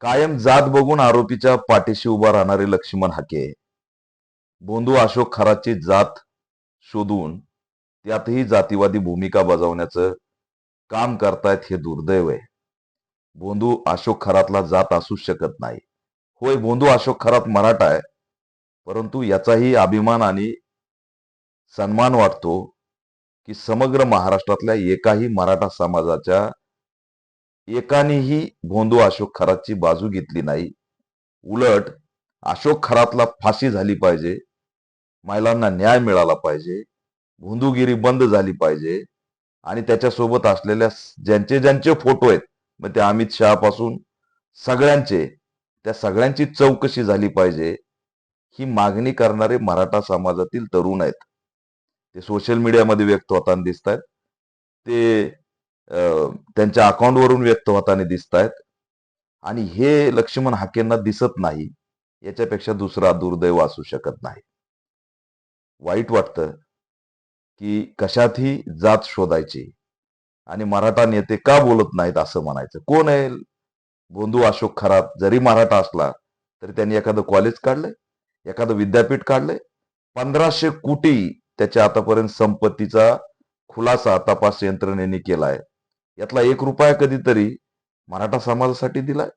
कायम जात बघून आरोपीच्या पाठीशी उभा राहणारे लक्ष्मण हाके बोंधू अशोक खरातची जात शोधून त्यातही जातीवादी भूमिका बजावण्याचं काम करतायत हे दुर्दैव आहे. बोंधू अशोक खरातला जात असूच शकत नाही. होय, बोंधू अशोक खरात मराठा आहे, परंतु याचाही अभिमान आणि सन्मान वाटतो की समग्र महाराष्ट्रातल्या एकाही मराठा समाजाच्या एकानेही भोंदू अशोक खरातची बाजू घेतली नाही. उलट अशोक खरातला फाशी झाली पाहिजे, महिलांना न्याय मिळाला पाहिजे, भोंदूगिरी बंद झाली पाहिजे आणि त्याच्यासोबत असलेल्या ज्यांचे ज्यांचे फोटो आहेत, मग ते अमित शहा पासून सगळ्यांचे, त्या सगळ्यांची चौकशी झाली पाहिजे. ही मागणी करणारे मराठा समाजातील तरुण आहेत. ते सोशल मीडियामध्ये व्यक्त होताना दिसत आहेत. ते त्यांच्या अकाउंटवरून व्यक्त होताना दिसत आहेत आणि हे लक्ष्मण हाकेंना दिसत नाही. याच्यापेक्षा दुसरा दुर्दैव असू शकत नाही. वाईट वाटतं की कशातही जात शोधायची आणि मराठा नेते का बोलत नाहीत असं म्हणायचं. कोण आहे बोंधू अशोक खरात? जरी मराठा असला तरी त्यांनी एखादं कॉलेज काढलंय, एखादं विद्यापीठ काढलंय? 1500 कोटी त्याच्या आतापर्यंत संपत्तीचा खुलासा तपास यंत्रणेने केलाय. यातला 1 रुपया कधीतरी मराठा समाजासाठी दिलाय?